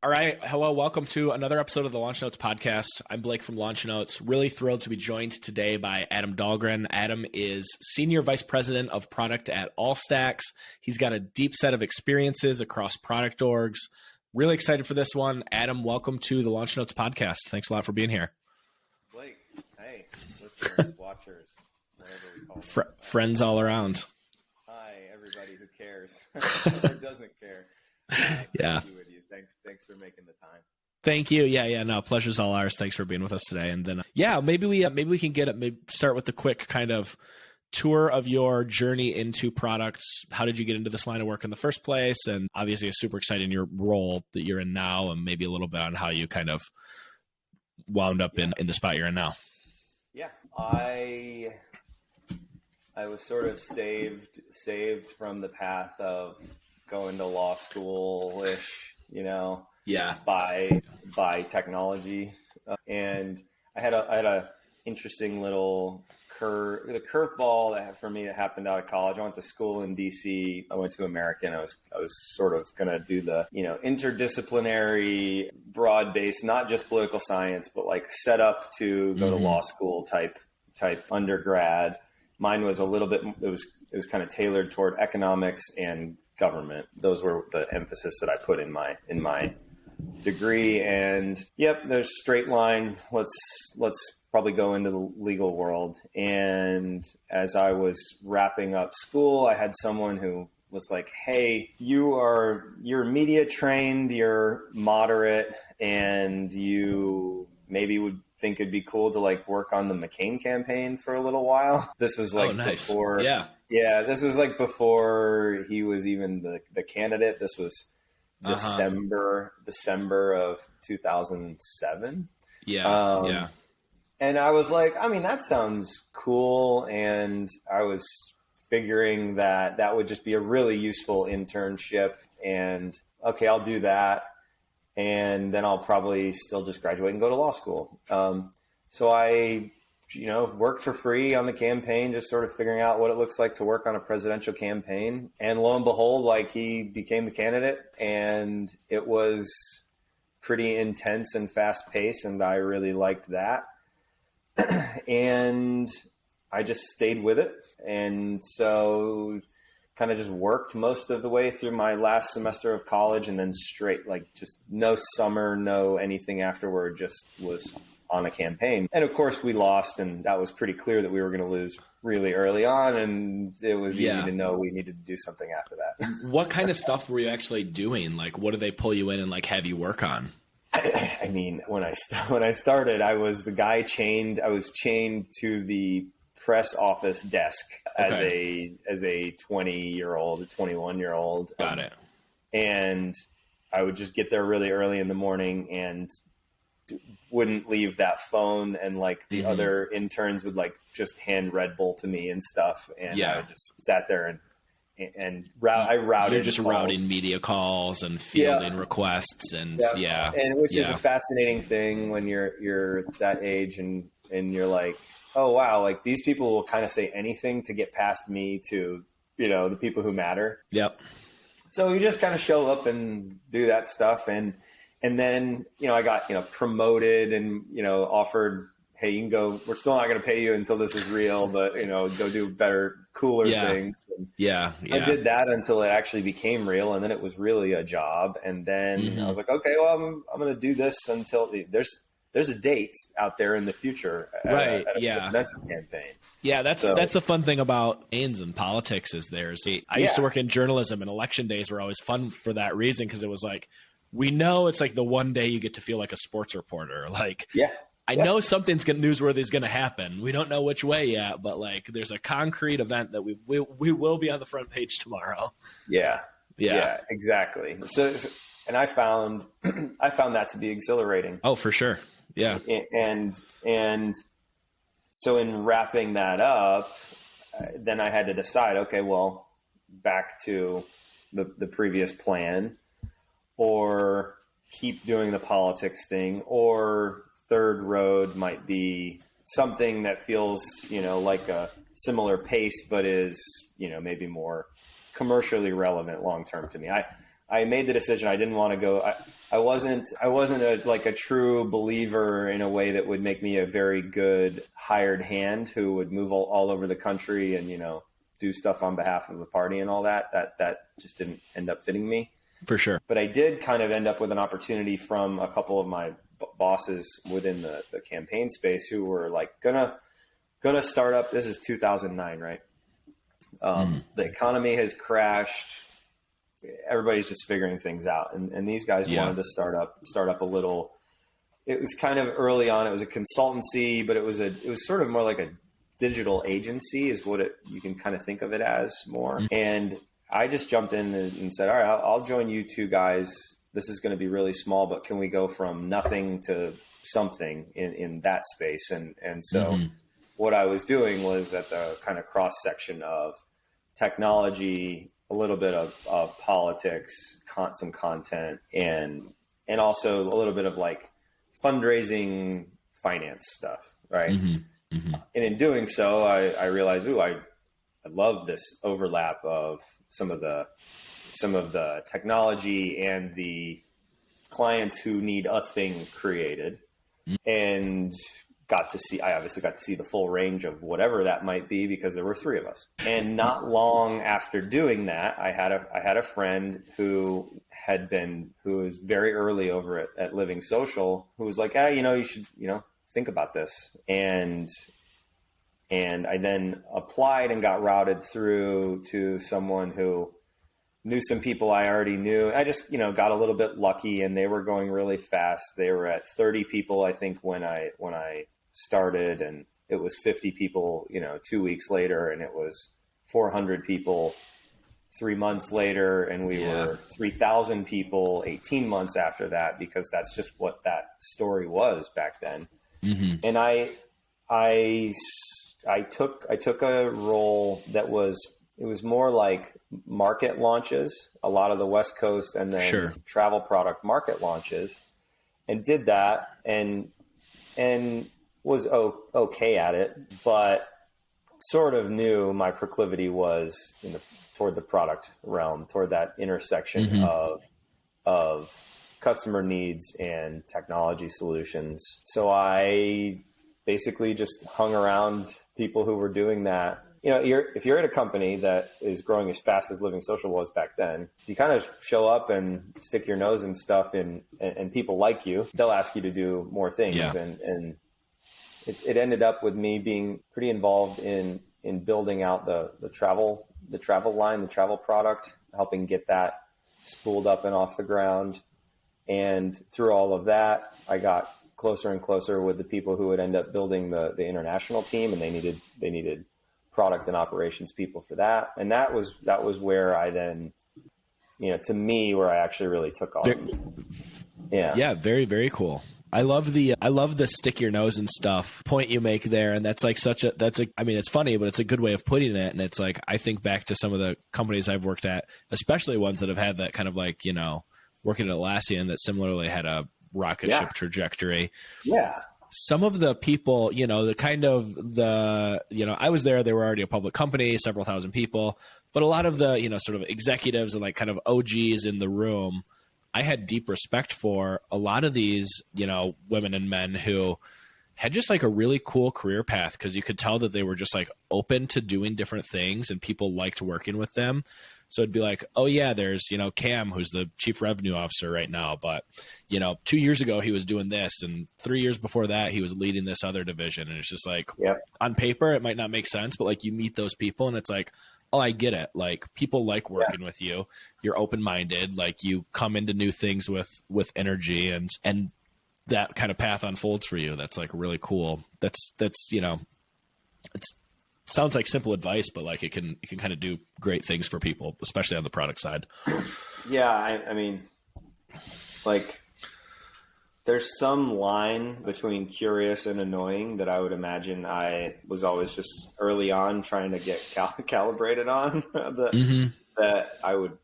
All right. Hello. Welcome to another episode of the Launch Notes podcast. I'm Blake from Launch Notes. Really thrilled to be joined today by Adam Dahlgren. Adam is Senior Vice President of Product at Allstacks. He's got a deep set of experiences across product orgs. Really excited for this one. Adam, welcome to the Launch Notes podcast. Thanks a lot for being here. Blake, hey, listeners, watchers, whatever we call them. Friends all around. Hi, everybody who cares or doesn't care. Yeah. To be with you. Thanks for making the time. Thank you. Yeah. No, pleasure's all ours. Thanks for being with us today. And then, maybe we can start with a quick kind of tour of your journey into products. How did you get into this line of work in the first place? And obviously, it's super exciting your role that you're in now, and maybe a little bit on how you kind of wound up in the spot you're in now. Yeah, I was sort of saved from the path of going to law school-ish, by technology. And I had a interesting little curveball that for me that happened out of college. I went to school in DC. I went to American. I was sort of going to do the, interdisciplinary, broad-based, not just political science, but like set up to go to law school type undergrad. Mine was a little bit, it was kind of tailored toward economics and government. Those were the emphasis that I put in my degree. And yep, there's straight line. Let's probably go into the legal world. And as I was wrapping up school, I had someone who was like, hey, you're media trained, you're moderate, and you maybe would think it'd be cool to like work on the McCain campaign for a little while. This was like before. Yeah, this was like before he was even the candidate. This was December of 2007. Yeah. And I was like, that sounds cool. And I was figuring that would just be a really useful internship. And okay, I'll do that. And then I'll probably still just graduate and go to law school. So I, worked for free on the campaign, just sort of figuring out what it looks like to work on a presidential campaign. And lo and behold, he became the candidate, and it was pretty intense and fast paced. And I really liked that. And I just stayed with it. And so kind of just worked most of the way through my last semester of college, and then straight, just no summer, no anything afterward, just was on a campaign. And of course we lost, and that was pretty clear that we were going to lose really early on. And it was easy to know we needed to do something after that. What kind of stuff were you actually doing? What do they pull you in and have you work on? When I started, I was the guy chained. I was chained to the press office desk as a 20-year-old, 21-year-old. Got it. And I would just get there really early in the morning and wouldn't leave that phone. And the other interns would just hand Red Bull to me and stuff. And I just sat there and I routed. You're just calls. Routing media calls and fielding requests and and which is a fascinating thing when you're that age and you're like, oh wow, these people will kind of say anything to get past me to the people who matter. Yep. So you just kind of show up and do that stuff, and then I got promoted and offered, hey, you can go. We're still not going to pay you until this is real, but go do better, cooler things. And I did that until it actually became real, and then it was really a job. And then I was like, okay, well, I'm going to do this until there's a date out there in the future, at a presidential campaign. Yeah, that's the fun thing about campaigns and politics is I used to work in journalism, and election days were always fun for that reason, because it was we know it's the one day you get to feel like a sports reporter. I know something's newsworthy is going to happen. We don't know which way yet, but there's a concrete event that we will be on the front page tomorrow. Yeah, exactly. So and I found that to be exhilarating. Oh, for sure. Yeah. And so in wrapping that up, then I had to decide, okay, well, back to the previous plan, or keep doing the politics thing, or third road might be something that feels, like a similar pace, but is, maybe more commercially relevant long-term to me. I made the decision. I didn't want to go. I wasn't a true believer in a way that would make me a very good hired hand who would move all over the country and, do stuff on behalf of the party and all that. That just didn't end up fitting me. For sure. But I did kind of end up with an opportunity from a couple of my bosses within the campaign space who were like gonna start up. This is 2009, right? The economy has crashed. Everybody's just figuring things out. And these guys wanted to start up a little. It was kind of early on. It was a consultancy, but it was sort of more like a digital agency is what you can kind of think of it as more. And I just jumped in and said, all right, I'll join you two guys. This is going to be really small, but can we go from nothing to something in that space? And so what I was doing was at the kind of cross section of technology, a little bit of politics, some content, and also a little bit of like fundraising, finance stuff, right? And in doing so, I realized, I love this overlap of some of the technology and the clients who need a thing created, and I obviously got to see the full range of whatever that might be because there were three of us. And not long after doing that, I had a friend who was very early over at Living Social, who was like, you should, think about this. And I then applied and got routed through to someone who knew some people I already knew. I just, got a little bit lucky, and they were going really fast. They were at 30 people, I think, when I started, and it was 50 people, 2 weeks later, and it was 400 people 3 months later, and we were 3,000 people 18 months after that, because that's just what that story was back then. And I took a role that was more like market launches, a lot of the West Coast, and then travel product market launches, and did that and was okay at it, but sort of knew my proclivity was toward the product realm, toward that intersection of customer needs and technology solutions. So I basically just hung around people who were doing that. If you're at a company that is growing as fast as Living Social was back then, you kind of show up and stick your nose in stuff, and people like you. They'll ask you to do more things. Yeah. And it ended up with me being pretty involved in building out the travel line, the travel product, helping get that spooled up and off the ground. And through all of that, I got closer and closer with the people who would end up building the international team, and they needed product and operations people for that. And that was where I then, to me, where I actually really took off. Yeah. Very, very cool. I love the stick your nose in stuff point you make there. And that's like it's funny, but it's a good way of putting it. And it's like, I think back to some of the companies I've worked at, especially ones that have had that kind of like, working at Atlassian that similarly had a rocket ship trajectory. Yeah. Some of the people, I was there, they were already a public company, several thousand people, but a lot of the, sort of executives and like kind of OGs in the room, I had deep respect for. A lot of these, women and men who had just like a really cool career path, because you could tell that they were just like open to doing different things and people liked working with them. So it'd be like, oh yeah, there's, Cam, who's the chief revenue officer right now. But, 2 years ago he was doing this, and 3 years before that he was leading this other division. And it's just like, on paper, it might not make sense, but like you meet those people and it's like, oh, I get it. Like people like working with you. You're open-minded. Like you come into new things with energy, and that kind of path unfolds for you. That's like really cool. That's it's sounds like simple advice, but like it can kind of do great things for people, especially on the product side. Yeah. I mean, like there's some line between curious and annoying that I would imagine I was always just early on trying to get calibrated on that I would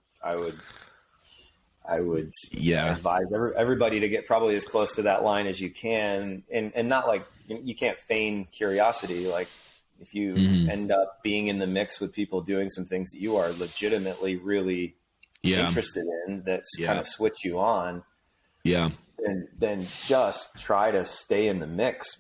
advise everybody to get probably as close to that line as you can. And not like, you can't feign curiosity. Like, if you end up being in the mix with people doing some things that you are legitimately really interested in that's kind of switch you on. Yeah. And then just try to stay in the mix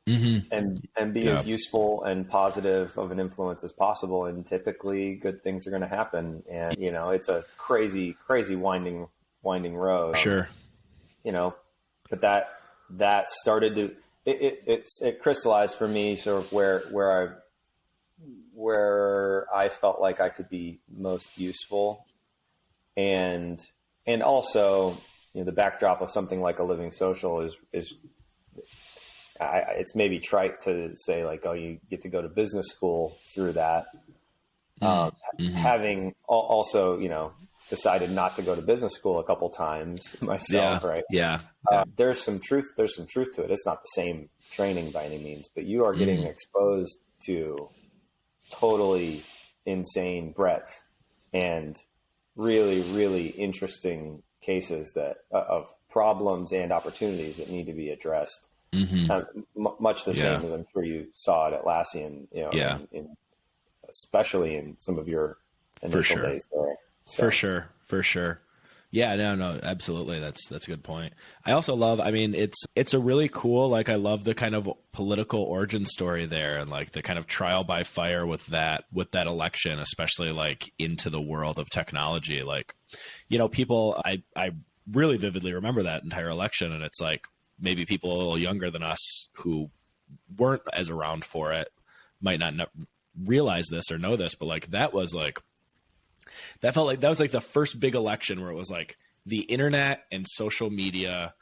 and be as useful and positive of an influence as possible. And typically good things are going to happen. And, you know, it's a crazy, crazy winding road. Sure. You know, but that started to, it crystallized for me sort of where I felt like I could be most useful. And also, you know, the backdrop of something like a living social is it's maybe trite to say like, oh, you get to go to business school through that. Having also, you know, decided not to go to business school a couple times myself, right? Yeah. There's some truth to it. It's not the same training by any means, but you are getting exposed to totally insane breadth and really, really interesting cases that of problems and opportunities that need to be addressed. Much the same as I'm sure you saw at Atlassian, you know, especially in some of your initial days there. So. For sure. Yeah, no, absolutely. That's a good point. I also love, I mean, it's a really cool, like, I love the kind of political origin story there and like the kind of trial by fire with that election, especially like into the world of technology. Like, you know, people, I really vividly remember that entire election, and it's like maybe people a little younger than us who weren't as around for it might not realize this or know this, but like that was like, that felt like that was like the first big election where it was like the internet and social media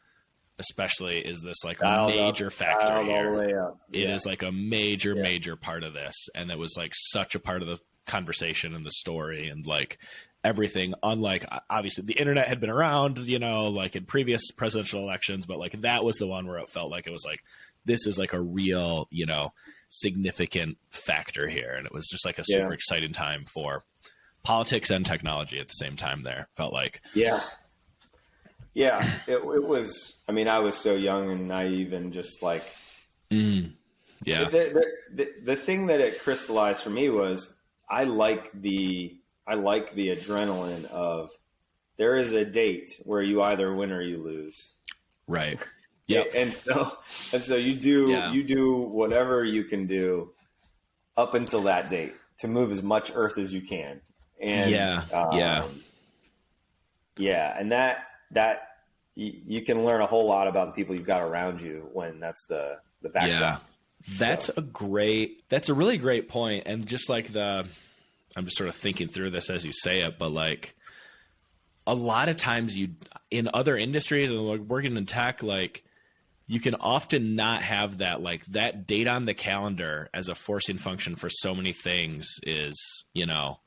especially is this like major factor here. It is like a major part of this. And it was like such a part of the conversation and the story and like everything. Unlike, obviously the internet had been around, you know, like in previous presidential elections, but like that was the one where it felt like it was like, this is like a real, you know, significant factor here. And it was just like a super exciting time for politics and technology at the same time there, felt like. Yeah, it was, I mean, I was so young and naive and just like, the thing that it crystallized for me was I like the adrenaline of there is a date where you either win or you lose. Right. Yeah. And so you do whatever you can do up until that date to move as much earth as you can. And and that you can learn a whole lot about the people you've got around you when that's the backdrop. That's a really great point. And just like I'm just sort of thinking through this as you say it, but like a lot of times in other industries and like working in tech, like you can often not have that, like that date on the calendar as a forcing function for so many things is, you know,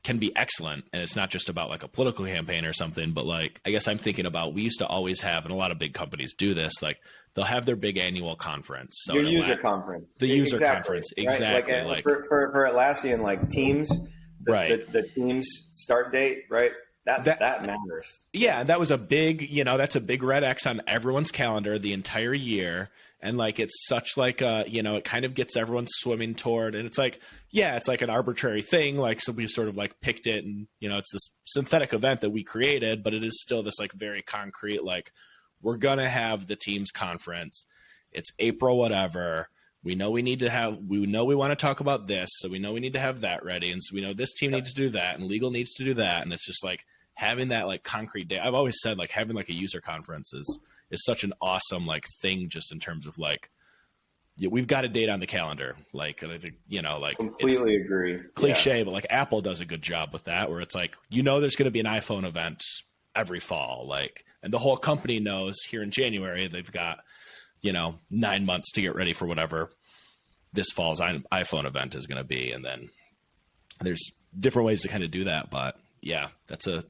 can be excellent. And it's not just about like a political campaign or something, but like, I guess I'm thinking about, we used to always have, and a lot of big companies do this, like they'll have their big annual conference. So your user conference, the user conference. Right? Exactly. Like for Atlassian, like Teams, the Teams start date, right? That matters. Yeah. That was a big, you know, that's a big red X on everyone's calendar the entire year. And like, it's such like a, you know, it kind of gets everyone swimming toward, and it's like, yeah, it's like an arbitrary thing. Like, so we sort of like picked it and, you know, it's this synthetic event that we created, but it is still this like very concrete, like we're going to have the Teams conference. It's April, whatever. We know we want to talk about this. So we know we need to have that ready. And so we know this team needs to do that and legal needs to do that. And it's just like having that like concrete day. I've always said like having like a user conference is such an awesome like thing, just in terms of like, we've got a date on the calendar. Like, I think, you know, like completely agree. Cliche, but like Apple does a good job with that, where it's like, you know, there's going to be an iPhone event every fall, like, and the whole company knows here in January, they've got, you know, 9 months to get ready for whatever this fall's iPhone event is going to be. And then there's different ways to kind of do that, but yeah, it's a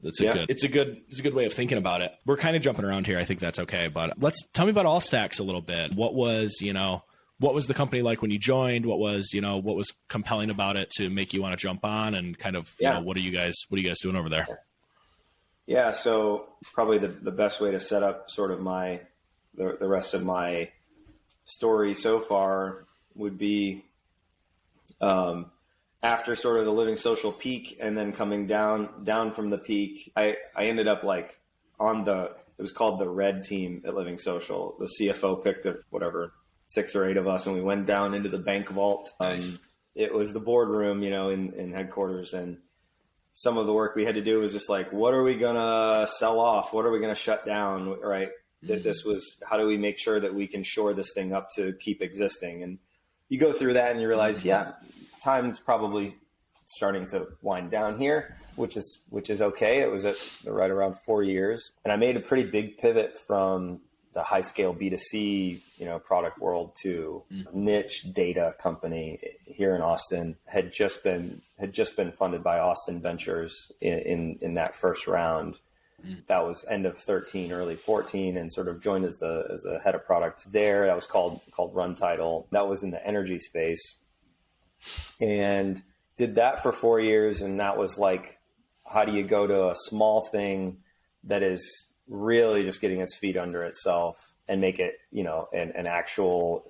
good way of thinking about it. We're kind of jumping around here. I think that's okay, but tell me about Allstacks a little bit. What was the company like when you joined? What was compelling about it to make you want to jump on, and kind of, you know, what are you guys doing over there? Yeah. So probably the best way to set up sort of the rest of my story so far would be, after sort of the Living Social peak and then coming down from the peak, I ended up like it was called the red team at Living Social. The CFO picked whatever 6 or 8 of us, and we went down into the bank vault. Nice. It was the boardroom, in headquarters, and some of the work we had to do was just like, what are we gonna sell off? What are we gonna shut down? Right? That this was, how do we make sure that we can shore this thing up to keep existing? And you go through that and you realize, time's probably starting to wind down here, which is okay. It was at right around 4 years. And I made a pretty big pivot from the high scale B2C, product world to niche data company here in Austin. Had just been funded by Austin Ventures in that first round. That was end of 13, early 14, and sort of joined as the head of product there. That was called Run Title. That was in the energy space, and did that for 4 years. And that was like, how do you go to a small thing that is really just getting its feet under itself and make it, an actual,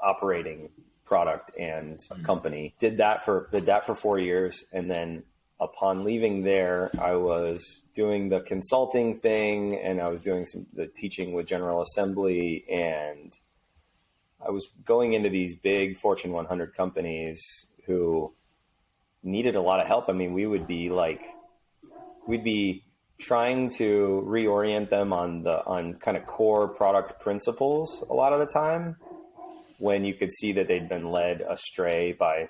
operating product and company. Did that for 4 years, and then upon leaving there, I was doing the consulting thing, and I was doing the teaching with General Assembly, and I was going into these big Fortune 100 companies who needed a lot of help. I mean, we'd be trying to reorient them on kind of core product principles a lot of the time, when you could see that they'd been led astray by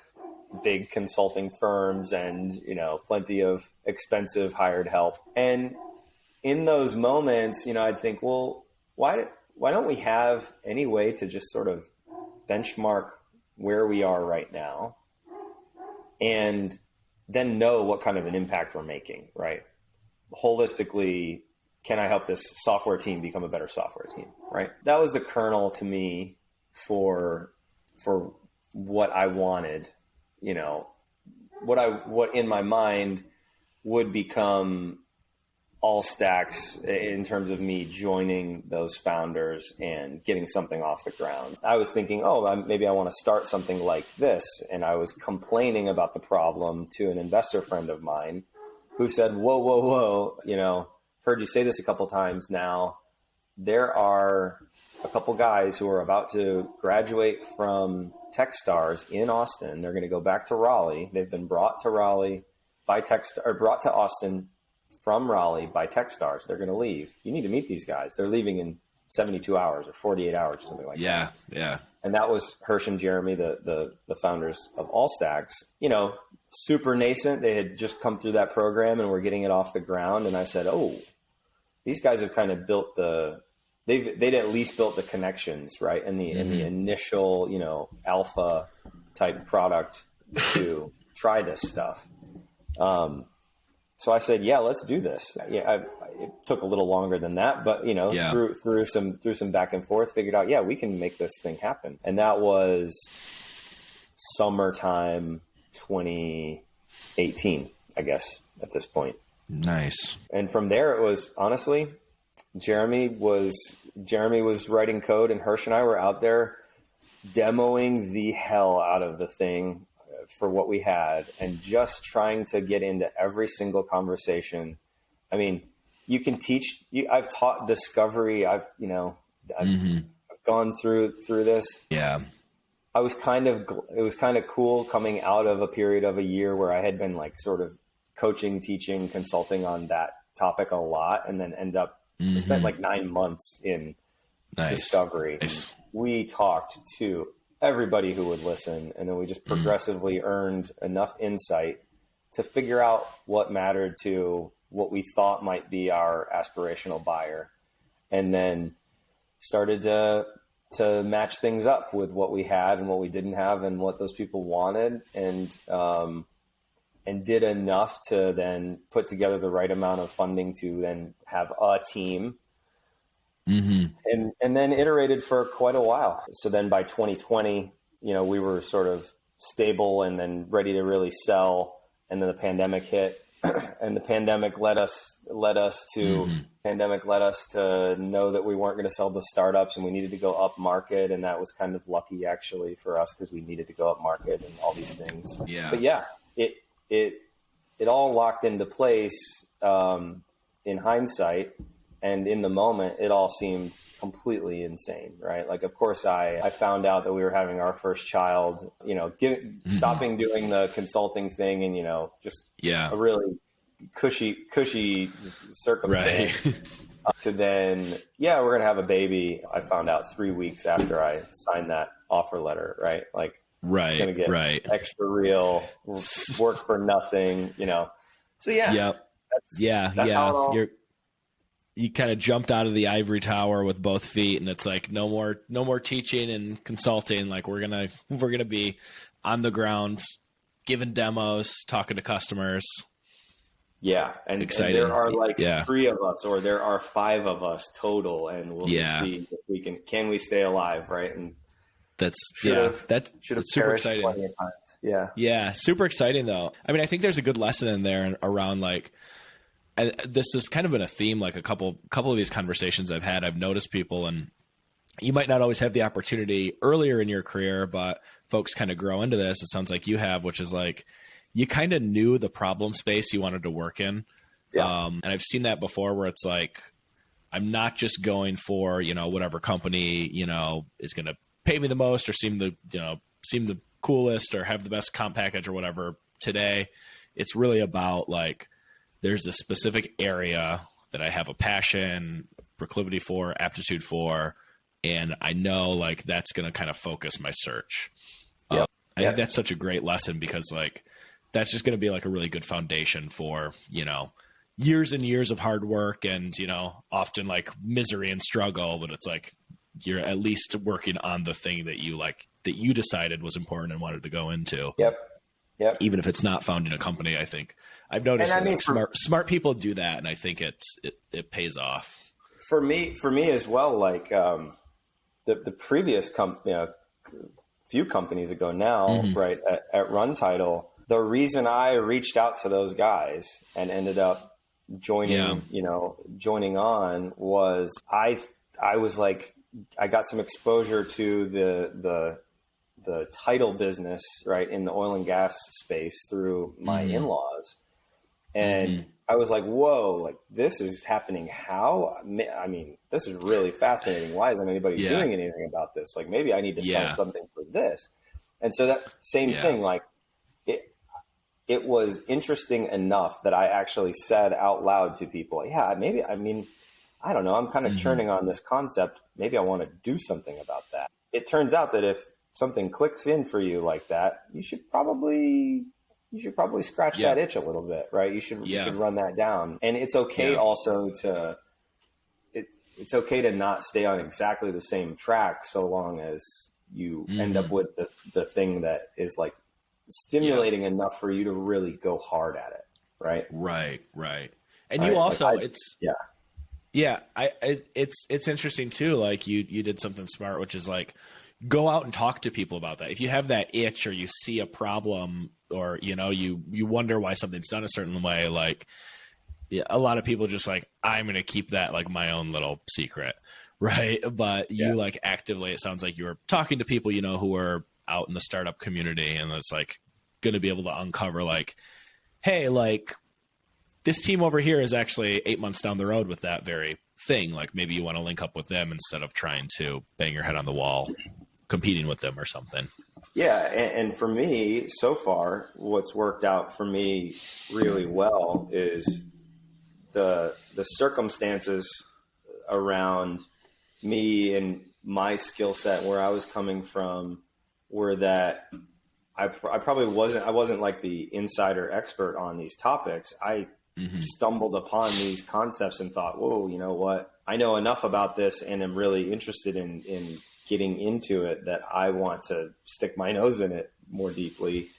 big consulting firms and, plenty of expensive hired help. And in those moments, I'd think, well, why don't we have any way to just sort of benchmark where we are right now and then know what kind of an impact we're making, right? Holistically, can I help this software team become a better software team, right? That was the kernel to me for what I wanted, what in my mind would become Allstacks in terms of me joining those founders and getting something off the ground. I was thinking, maybe I want to start something like this. And I was complaining about the problem to an investor friend of mine who said, whoa, heard you say this a couple times now. There are a couple guys who are about to graduate from Techstars in Austin. They're going to go back to Raleigh. They've been brought to Raleigh by brought to Austin from Raleigh by Techstars. They're going to leave. You need to meet these guys. They're leaving in 72 hours or 48 hours or something like that. Yeah. And that was Hirsch and Jeremy, the founders of Allstacks. Super nascent. They had just come through that program and were getting it off the ground. And I said, these guys have kind of built they'd at least built the connections, right? And the initial, alpha type product to try this stuff. So I said, let's do this. It took a little longer than that, but through some back and forth, figured out, we can make this thing happen. And that was summertime 2018, I guess, at this point. Nice. And from there, it was honestly, Jeremy was writing code, and Hirsch and I were out there demoing the hell out of the thing for what we had, and just trying to get into every single conversation. I mean, you can teach. I've taught discovery. I've gone through this. Yeah. It was kind of cool coming out of a period of a year where I had been like sort of coaching, teaching, consulting on that topic a lot, and then I spent like 9 months in discovery. Nice. We talked to everybody who would listen, and then we just progressively earned enough insight to figure out what mattered to what we thought might be our aspirational buyer, and then started to match things up with what we had and what we didn't have and what those people wanted, and did enough to then put together the right amount of funding to then have a team. And then iterated for quite a while. So then by 2020, we were sort of stable and then ready to really sell. And then the pandemic hit and the pandemic led us to know that we weren't going to sell to startups and we needed to go up market. And that was kind of lucky actually for us because we needed to go up market and all these things. Yeah. But yeah, it all locked into place in hindsight, and in the moment it all seemed completely insane, right? Like, of course I found out that we were having our first child, stopping doing the consulting thing and, just a really cushy circumstance to then, we're going to have a baby. I found out 3 weeks after I signed that offer letter, right? Like, it's going to get extra real, work for nothing, So that's how it all... You kind of jumped out of the ivory tower with both feet, and it's like no more teaching and consulting. Like we're gonna be on the ground, giving demos, talking to customers. Yeah, and there are like 3 of us, or there are 5 of us total, and we'll see if we can we stay alive, right? And that's super exciting. Plenty of times. Yeah, super exciting though. I mean, I think there's a good lesson in there around like. And this has kind of been a theme, like a couple of these conversations I've had. I've noticed people, and you might not always have the opportunity earlier in your career, but folks kind of grow into this. It sounds like you have, which is like you kind of knew the problem space you wanted to work in. Yeah. And I've seen that before where it's like, I'm not just going for, whatever company, is going to pay me the most or seem the coolest or have the best comp package or whatever today. It's really about like, there's a specific area that I have a passion, proclivity for, aptitude for, and I know like that's going to kind of focus my search. I think that's such a great lesson because like that's just going to be like a really good foundation for, years and years of hard work and, often like misery and struggle, but it's like you're at least working on the thing that you decided was important and wanted to go into. Yep. Even if it's not founding a company, I think I've noticed smart people do that, and I think it pays off. For me as well. Like the previous few companies ago now, right at Run Title, the reason I reached out to those guys and ended up joining on was I was like I got some exposure to the title business, right, in the oil and gas space through my in-laws. And I was like, whoa, like this is happening. How? I mean, this is really fascinating. Why isn't anybody doing anything about this? Like maybe I need to start something for this. And so that same thing, like it was interesting enough that I actually said out loud to people, I don't know. I'm kind of churning on this concept. Maybe I want to do something about that. It turns out that if something clicks in for you like that, you should probably scratch that itch a little bit, right? You should run that down. And it's okay also it's okay to not stay on exactly the same track so long as you end up with the thing that is like stimulating enough for you to really go hard at it. Right. Right. And you also, it's interesting too. Like you did something smart, which is like, go out and talk to people about that. If you have that itch or you see a problem or, you wonder why something's done a certain way, like a lot of people just like, I'm going to keep that like my own little secret. Right. But you like actively, it sounds like you were talking to people, who are out in the startup community, and it's like going to be able to uncover like, hey, like this team over here is actually 8 months down the road with that very thing. Like maybe you want to link up with them instead of trying to bang your head on the wall competing with them or something. Yeah. And for me, so far, what's worked out for me really well is the circumstances around me and my skill set, where I was coming from, were that I wasn't like the insider expert on these topics. I stumbled upon these concepts and thought, whoa, you know what? I know enough about this and am really interested in getting into it that I want to stick my nose in it more deeply.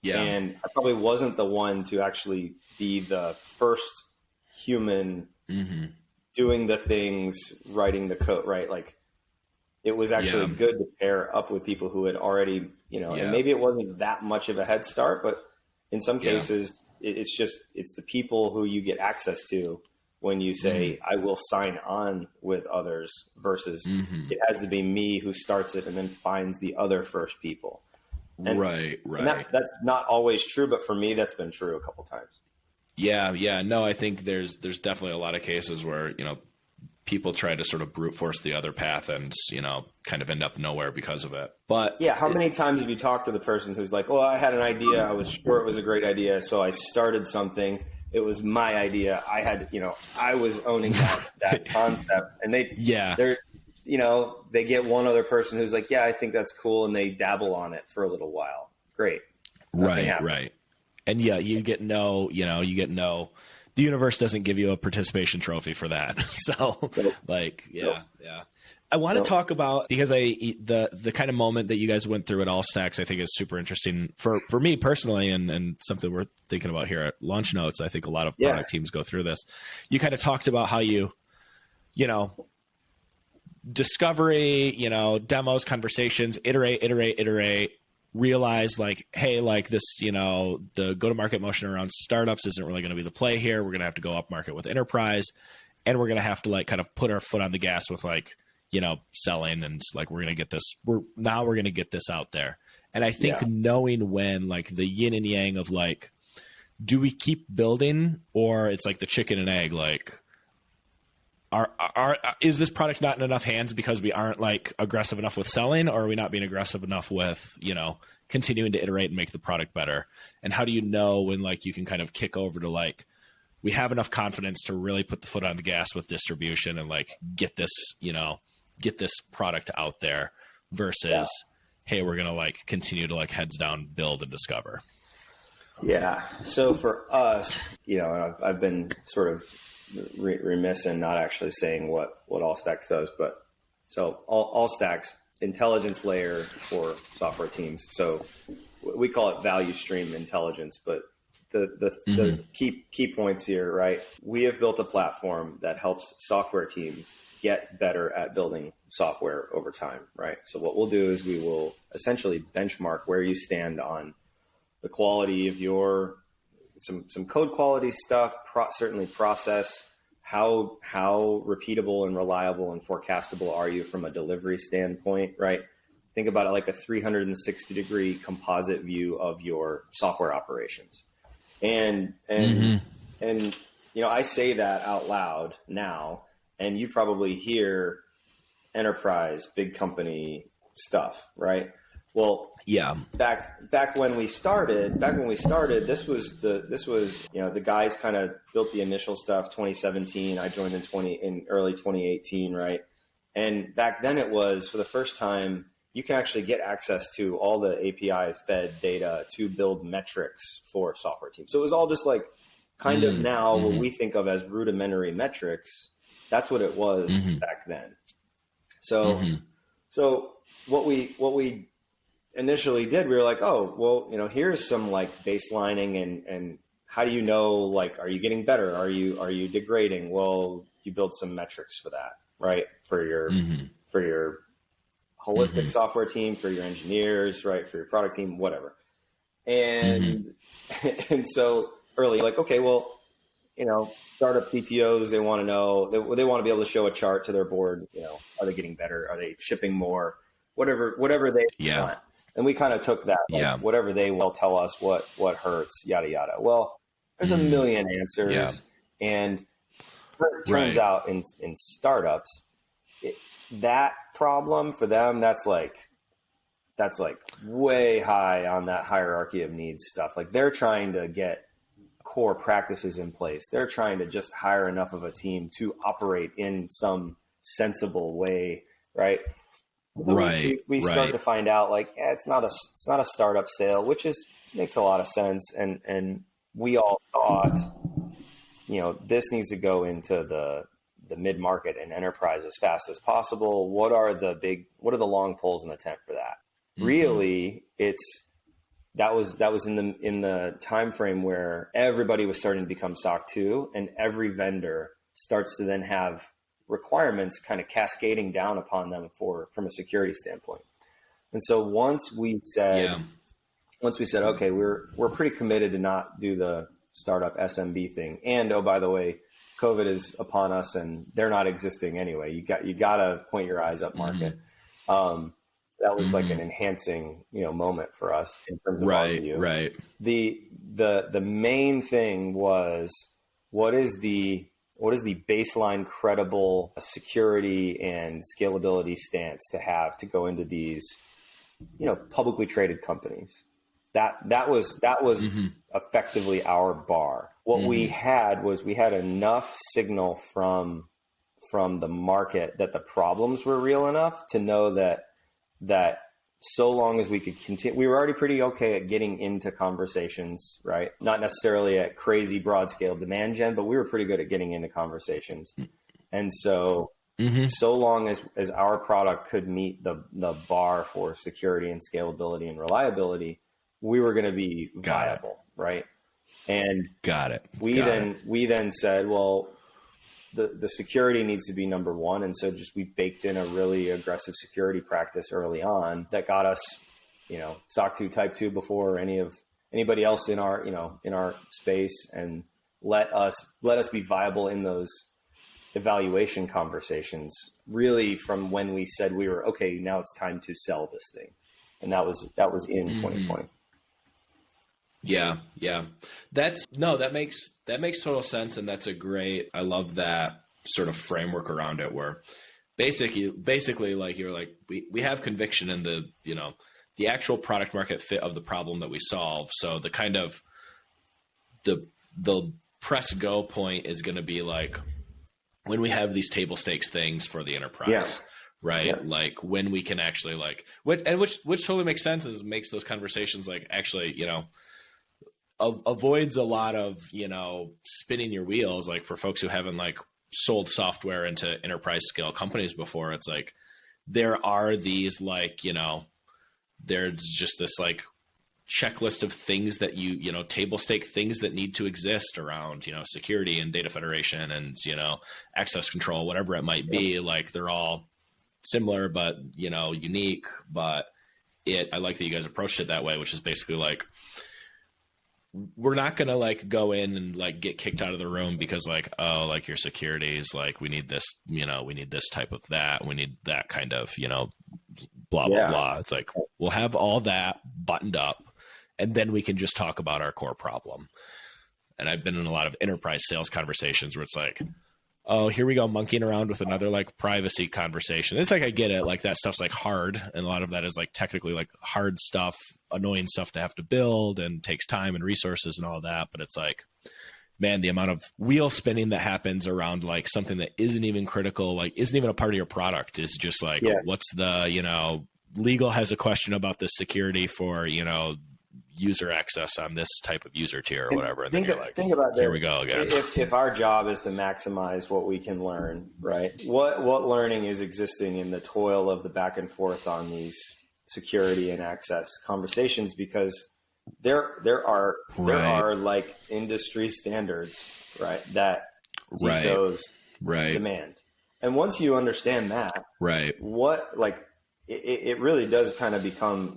Yeah. And I probably wasn't the one to actually be the first human doing the things, writing the code, right? Like it was actually good to pair up with people who had already, and maybe it wasn't that much of a head start, but in some cases, it's the people who you get access to when you say, I will sign on with others versus it has to be me who starts it and then finds the other first people. And, right. And that's not always true, but for me, that's been true a couple times. Yeah. No, I think there's definitely a lot of cases where, people try to sort of brute force the other path and, kind of end up nowhere because of it. But yeah, how many times have you talked to the person who's like, well, I had an idea. I was sure it was a great idea. So I started something. It was my idea. I had, I was owning that concept, and they get one other person who's like, yeah, I think that's cool. And they dabble on it for a little while. Great. Right. And yeah, you get no, the universe doesn't give you a participation trophy for that. So yeah. I want to talk about, because the kind of moment that you guys went through at Allstacks, I think is super interesting for me personally, and something we're thinking about here at Launch Notes. I think a lot of product teams go through this. You kind of talked about how discovery, demos, conversations, iterate, realize like, hey, like this, the go-to-market motion around startups isn't really going to be the play here. We're going to have to go up market with enterprise, and we're going to have to like kind of put our foot on the gas with like, selling, and like, we're going to get this out there. And I think knowing when, like, the yin and yang of like, do we keep building, or it's like the chicken and egg, like, is this product not in enough hands because we aren't like aggressive enough with selling, or are we not being aggressive enough with, continuing to iterate and make the product better? And how do you know when like you can kind of kick over to like, we have enough confidence to really put the foot on the gas with distribution and like get this product out there versus, hey, we're going to like continue to like heads down, build and discover. Yeah. So for us, I've been sort of remiss in not actually saying what Allstacks does, but so Allstacks, intelligence layer for software teams. So we call it value stream intelligence, but the key points here, right? We have built a platform that helps software teams get better at building software over time, right? So what we'll do is we will essentially benchmark where you stand on the quality of your some code quality stuff, certainly process. How repeatable and reliable and forecastable are you from a delivery standpoint, right? Think about it like a 360-degree composite view of your software operations. And I say that out loud now, and you probably hear enterprise, big company stuff, right? Well, yeah. Back when we started, this was the guys kind of built the initial stuff 2017. I joined in early 2018, right? And back then it was, for the first time, you can actually get access to all the API fed data to build metrics for software teams. So it was all just like kind of now what we think of as rudimentary metrics. That's what it was back then. So what we initially did, we were like, oh, well, here's some like baselining and how do you know, like, are you getting better? Are you degrading? Well, you build some metrics for that, right? For your holistic software team, for your engineers, right? For your product team, whatever. And, and so early, like, okay, well, startup CTOs, they want to know, they want to be able to show a chart to their board, are they getting better? Are they shipping more? Whatever they want. And we kind of took that, like, whatever they will tell us what hurts, yada, yada. Well, there's a million answers. And it turns out in startups, that problem for them, that's like way high on that hierarchy of needs stuff. Like, they're trying to get core practices in place. They're trying to just hire enough of a team to operate in some sensible way, right? So we start to find out, like, it's not a startup sale, which makes a lot of sense. And we all thought, this needs to go into the mid-market and enterprise as fast as possible. What are the long poles in the tent for that? Really, that was in the time frame where everybody was starting to become SOC 2, and every vendor starts to then have requirements kind of cascading down upon them from a security standpoint. And so once we said, okay, we're pretty committed to not do the startup SMB thing. And, oh, by the way, COVID is upon us and they're not existing anyway. You got to point your eyes up market. That was like an enhancing, moment for us in terms of our view. Right. The main thing was, what is the baseline credible security and scalability stance to have to go into these, publicly traded companies? That was effectively our bar. What we had enough signal from the market that the problems were real enough to know that so long as we could continue, we were already pretty okay at getting into conversations, right? Not necessarily at crazy broad scale demand gen, but we were pretty good at getting into conversations. And so, so long as our product could meet the bar for security and scalability and reliability, we were going to be viable, right? And we then said, well, the security needs to be number one. And so we baked in a really aggressive security practice early on that got us, SOC 2 type 2 before anybody else in our space, and let us be viable in those evaluation conversations, really from when we said we were, okay, now it's time to sell this thing. And that was in 2020. Yeah. That makes total sense. And that's I love that sort of framework around it, where basically like you're like, we have conviction in the actual product market fit of the problem that we solve. So the kind of the press go point is going to be like when we have these table stakes things for the enterprise. Right. Yeah. Like when we can actually which totally makes sense, is makes those conversations actually, avoids a lot of, spinning your wheels. Like for folks who haven't sold software into enterprise scale companies before, it's like, there are these there's just this checklist of things that table stake things that need to exist around, security and data federation and, access control, whatever it might be. They're all similar, but, unique. But I like that you guys approached it that way, which is basically we're not going to go in and get kicked out of the room because your security is we need this, we need this type of that. We need that kind of, blah, blah, blah. It's we'll have all that buttoned up and then we can just talk about our core problem. And I've been in a lot of enterprise sales conversations where it's oh, here we go monkeying around with another privacy conversation. It's I get it. That stuff's hard. And a lot of that is technically hard stuff, annoying stuff to have to build and takes time and resources and all of that. But it's man, the amount of wheel spinning that happens around something that isn't even critical, isn't even a part of your product, is just what's the, legal has a question about this security for, user access on this type of user tier or whatever. And think about here this. We go again. If our job is to maximize what we can learn, right? What learning is existing in the toil of the back and forth on these security and access conversations? Because there are industry standards, right, that CISOs demand. And once you understand that, what it really does kind of become,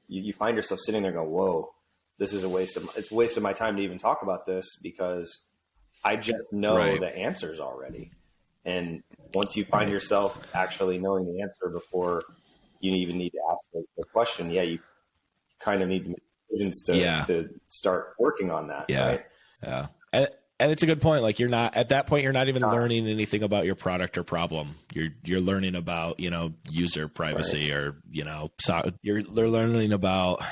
you find yourself sitting there going, whoa, this is a waste of my time to even talk about this, because I just know the answers already. And once you find yourself actually knowing the answer before you even need to ask the question, you kind of need to make decisions to start working on that. Right? Yeah. And it's a good point. You're not at that point, you're not even learning anything about your product or problem. You're learning about, user privacy or, you're learning about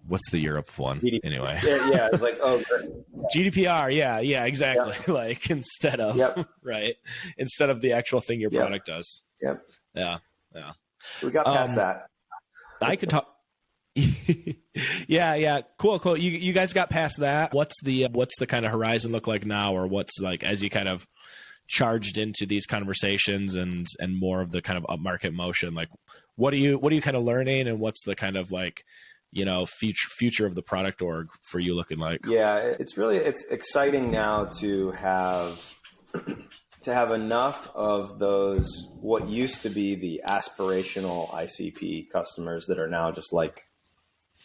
what's the Europe one anyway. Yeah. It's GDPR. Yeah, exactly. Instead of, instead of the actual thing your product does. Yep. Yeah. So we got past that. I could talk. Yeah. Cool. You guys got past that. What's the kind of horizon look like now, or what's as you kind of charged into these conversations and more of the kind of upmarket motion? What are you kind of learning, and what's the kind of future of the product org for you looking like? Yeah, it's exciting now to have enough of those, what used to be the aspirational ICP customers that are now just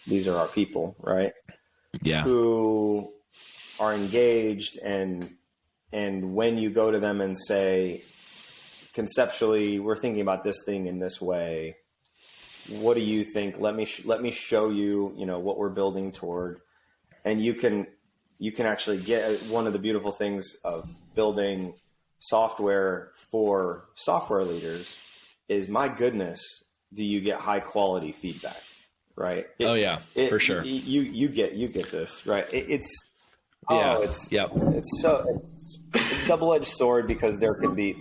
these are our people, right? Yeah. Who are engaged, and when you go to them and say, conceptually, we're thinking about this thing in this way, what do you think? Let me show you, what we're building toward. And you can actually get, one of the beautiful things of building software for software leaders is, my goodness, do you get high quality feedback, right? For sure. You get this, right? It's double-edged sword, because there can be.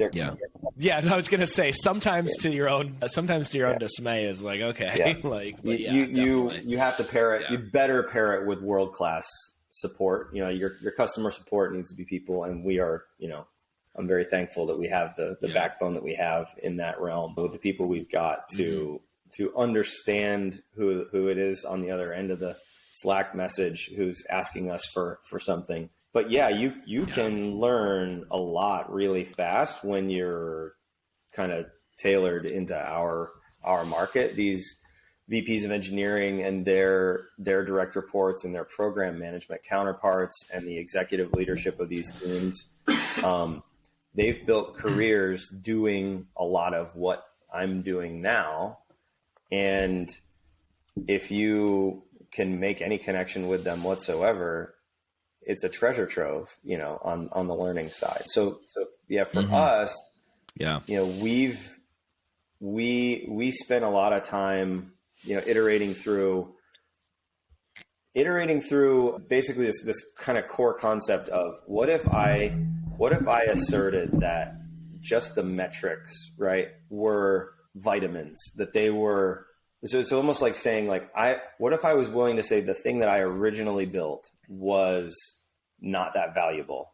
Yeah, no, I was gonna say sometimes to your own dismay is like, okay, you have to pair it. You better pair it with world-class support. Your customer support needs to be people, and we are. I'm very thankful that we have the backbone that we have in that realm with the people we've got to understand who it is on the other end of the Slack message who's asking us for something. But you can learn a lot really fast when you're kind of tailored into our market. These VPs of engineering and their direct reports and their program management counterparts and the executive leadership of these teams, they've built careers doing a lot of what I'm doing now. And if you can make any connection with them whatsoever, it's a treasure trove, on the learning side. So for us, we spent a lot of time, iterating through basically this kind of core concept of what if I asserted that just the metrics, right, were vitamins, that they were. So it's almost like saying, what if I was willing to say the thing that I originally built was not that valuable?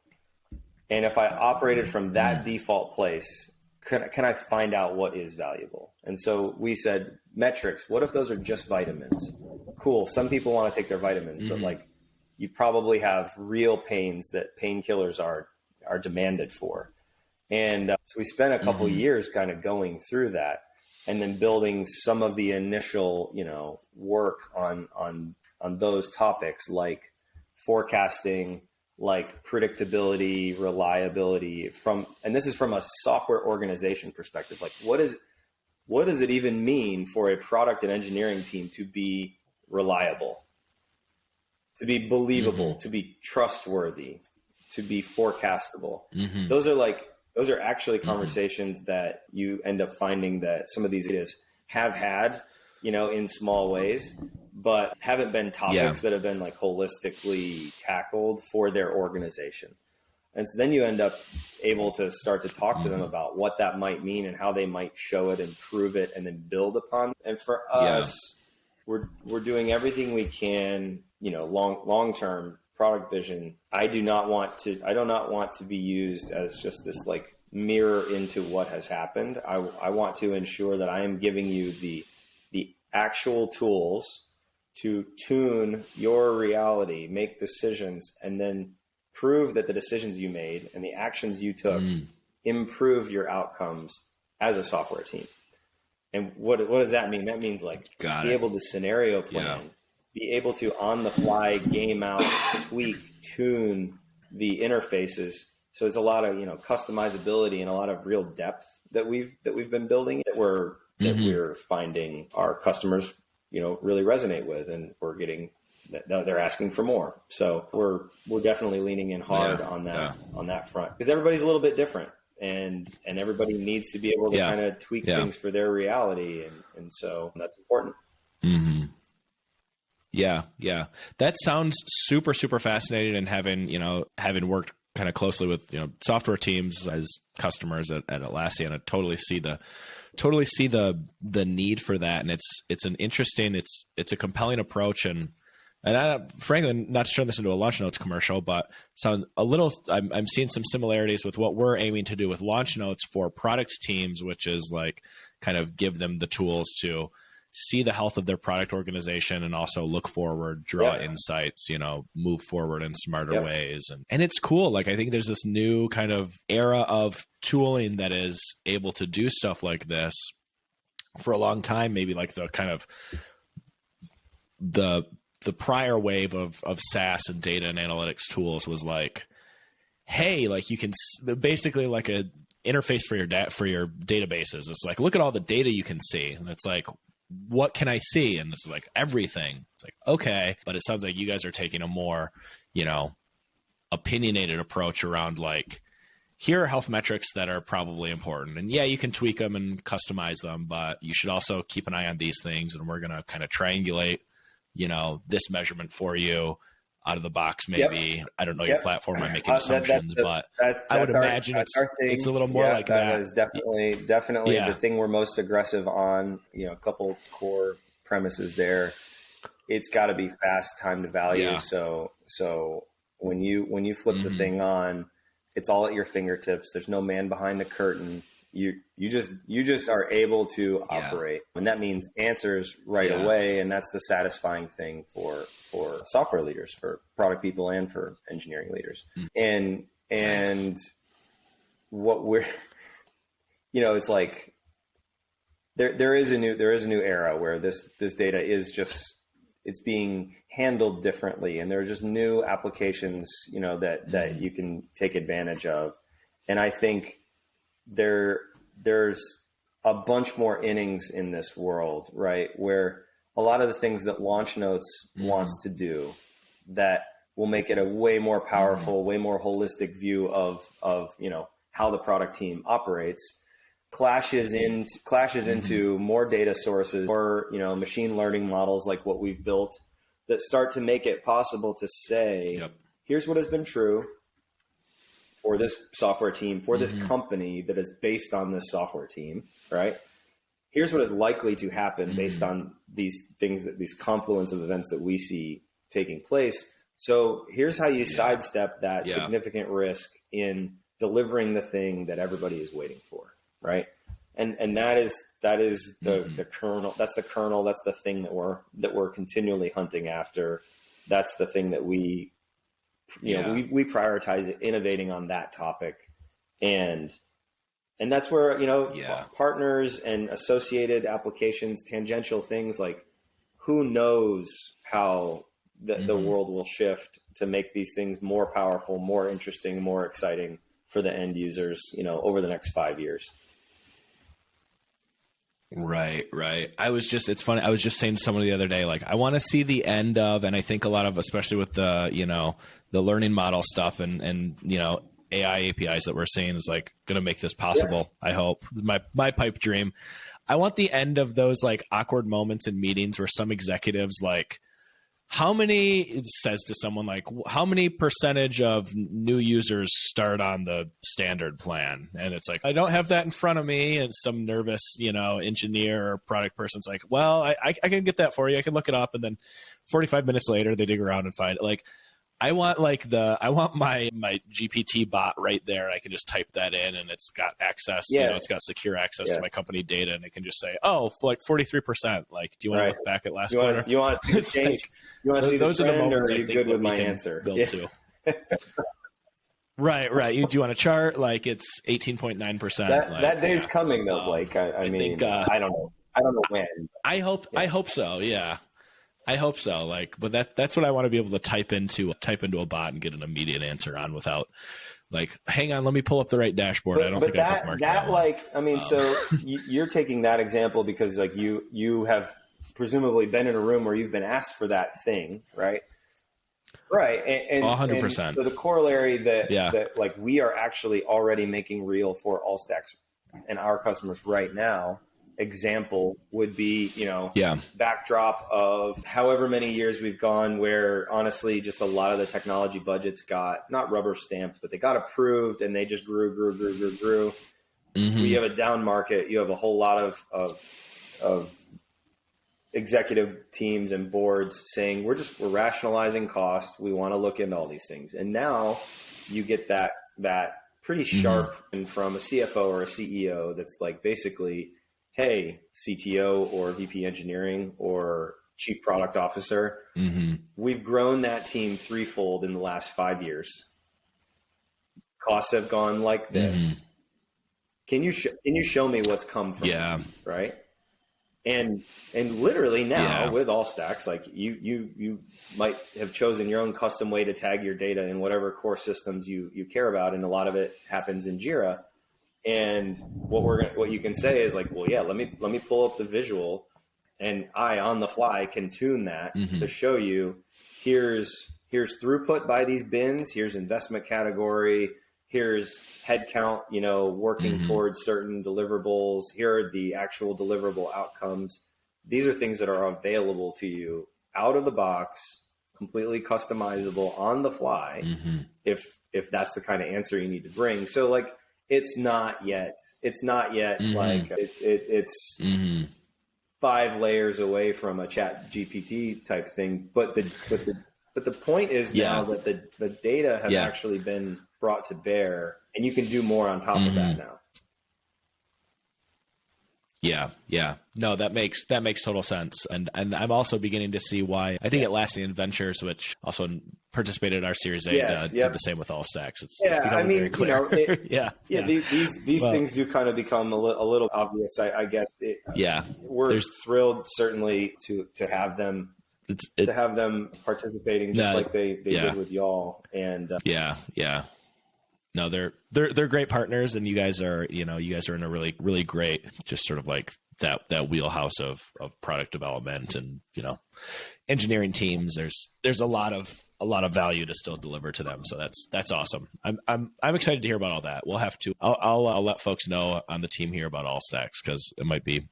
And if I operated from that default place, can I find out what is valuable? And so we said, metrics, what if those are just vitamins? Cool. Some people want to take their vitamins, but you probably have real pains that painkillers are demanded for. And so we spent a couple years kind of going through that, and then building some of the initial, work on those topics, like forecasting, like predictability, reliability, and this is from a software organization perspective. Like, what does it even mean for a product and engineering team to be reliable, to be believable, to be trustworthy, to be forecastable? Those are actually conversations that you end up finding that some of these executives have had, in small ways, but haven't been topics that have been holistically tackled for their organization. And so then you end up able to start to talk to them about what that might mean and how they might show it and prove it and then build upon. And for us, we're doing everything we can, long-term product vision. I do not want to be used as just this mirror into what has happened. I want to ensure that I am giving you the actual tools to tune your reality, make decisions, and then prove that the decisions you made and the actions you took improve your outcomes as a software team. And what does that mean? That means be able to scenario plan, be able to on the fly game out, tweak, tune the interfaces. So it's a lot of customizability and a lot of real depth that we've been building that we're finding our customers really resonate with, and we're getting that they're asking for more. So we're definitely leaning in hard on that front, because everybody's a little bit different, and everybody needs to be able to kind of tweak things for their reality, and so that's important. Yeah. That sounds super, super fascinating. And having worked kind of closely with, software teams as customers at Atlassian, I totally see the need for that. And it's an interesting, it's a compelling approach. And frankly, not to turn this into a Launch Notes commercial, but I'm seeing some similarities with what we're aiming to do with Launch Notes for product teams, which is kind of give them the tools to see the health of their product organization and also look forward, draw insights, move forward in smarter ways. And it's cool. I think there's this new kind of era of tooling that is able to do stuff like this. For a long time, maybe the kind of the the prior wave of SaaS and data and analytics tools was like, hey, like you can basically like a interface for your databases. It's like, look at all the data you can see. And it's like, what can I see? And it's like everything. It's like, okay. But it sounds like you guys are taking a more, opinionated approach around like, here are health metrics that are probably important. And yeah, you can tweak them and customize them, but you should also keep an eye on these things. And we're going to kind of triangulate, this measurement for you out of the box, maybe. Yep. I don't know your platform. I'm making assumptions, but I would imagine it's a little more like that. That is definitely the thing we're most aggressive on. A couple core premises there. It's got to be fast time to value. Yeah. So when you flip the thing on, it's all at your fingertips. There's no man behind the curtain. You just are able to operate, and that means answers right away. And that's the satisfying thing for software leaders, for product people, and for engineering leaders. And what we're, it's like there is a new era where this data is just, it's being handled differently, and there are just new applications, that you can take advantage of. And I think there's a bunch more innings in this world, right? Where a lot of the things that Launch Notes wants to do that will make it a way more powerful, way more holistic view of how the product team operates, clashes into more data sources, or machine learning models like what we've built that start to make it possible to say, here's what has been true for this software team, for this company that is based on this software team, right? Here's what is likely to happen based on these things, these confluence of events that we see taking place. So here's how you sidestep that significant risk in delivering the thing that everybody is waiting for, right? And that is the kernel. That's the kernel. That's the thing that we're continually hunting after. That's the thing that we prioritize innovating on that topic, and that's where partners and associated applications, tangential things, like who knows how the world will shift to make these things more powerful, more interesting, more exciting for the end users, over the next 5 years. Right. It's funny. I was just saying to someone the other day, like, I want to see the end of, and I think a lot of, especially with the, the learning model stuff and AI APIs that we're seeing is like going to make this possible. Yeah. I hope. My pipe dream. I want the end of those like awkward moments in meetings where some executives like, it says to someone like, how many percentage of new users start on the standard plan? And it's like, I don't have that in front of me. And some nervous, engineer or product person's like, well, I can get that for you. I can look it up. And then 45 minutes later, they dig around and find it. Like, I want my GPT bot right there. I can just type that in and it's got access, it's got secure access to my company data, and it can just say, oh, like 43%. Like, do you want to look back at last quarter? You want to see the change? Like, you want to see those the trend, are the moments or are you good with my answer? Build to. Right. Do you want a chart? Like, it's 18.9%. That day's coming though, Blake. I mean, I don't know. I don't know when. I hope so. Yeah. I hope so. Like, but that's what I want to be able to type into a bot and get an immediate answer on without like, hang on, let me pull up the right dashboard. I don't think I bookmarked that. Like, I mean, so you're taking that example because like you have presumably been in a room where you've been asked for that thing, right? Right. And 100%. So the corollary that like we are actually already making real for Allstacks and our customers right now, example would be, backdrop of however many years we've gone where honestly just a lot of the technology budgets got not rubber stamped, but they got approved and they just grew. We have a down market. You have a whole lot of executive teams and boards saying we're rationalizing cost. We want to look into all these things. And now you get that pretty sharp from a CFO or a CEO that's like basically, hey, CTO or VP engineering or chief product officer, we've grown that team threefold in the last 5 years. Costs have gone like this. Can you show me what's come from it, right? And literally now with Allstacks, like you might have chosen your own custom way to tag your data in whatever core systems you care about, and a lot of it happens in Jira. And what you can say is like, well, yeah, let me pull up the visual, and I on the fly can tune that to show you here's throughput by these bins, here's investment category, here's headcount, working towards certain deliverables. Here are the actual deliverable outcomes. These are things that are available to you out of the box, completely customizable on the fly. If that's the kind of answer you need to bring. So like, it's not yet like it's 5 layers away from a Chat GPT type thing. But the point is now that the data has actually been brought to bear, and you can do more on top of that now. Yeah. No, that makes total sense. And I'm also beginning to see why. I think Atlassian Ventures, which also participated in our Series A, did the same with Allstacks. It's becoming very clear. These things do kind of become a little obvious, I guess. We're thrilled certainly to have them. To have them participating just like they did with y'all. And no, they're great partners, and you guys are in a really, really great, just sort of like that wheelhouse of product development and, engineering teams. There's a lot of value to still deliver to them. So that's awesome. I'm excited to hear about all that. We'll have to, I'll let folks know on the team here about Allstacks, because it might be,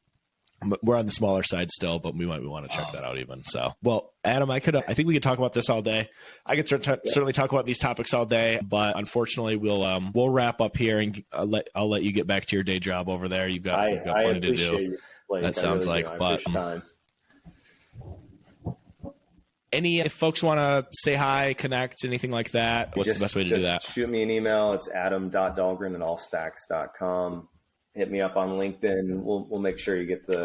we're on the smaller side still, but we might want to check that out even. So, well, Adam, I think we could talk about this all day. I could certainly talk about these topics all day, but unfortunately we'll wrap up here, and I'll let you get back to your day job over there. You've got plenty to do. You, that sounds really like, but if folks want to say hi, connect, anything like that, what's the best way to do that? Shoot me an email. It's adam.dahlgren@allstacks.com. Hit me up on LinkedIn. We'll make sure you get the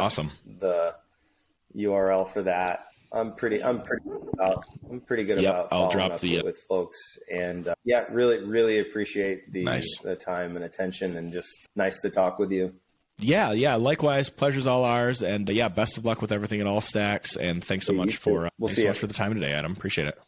URL for that. I'm pretty good about following up with folks, and really, really appreciate the time and attention, and just nice to talk with you. Yeah. Likewise, pleasure's all ours, and best of luck with everything at Allstacks, and thanks so much for the time today, Adam. Appreciate it.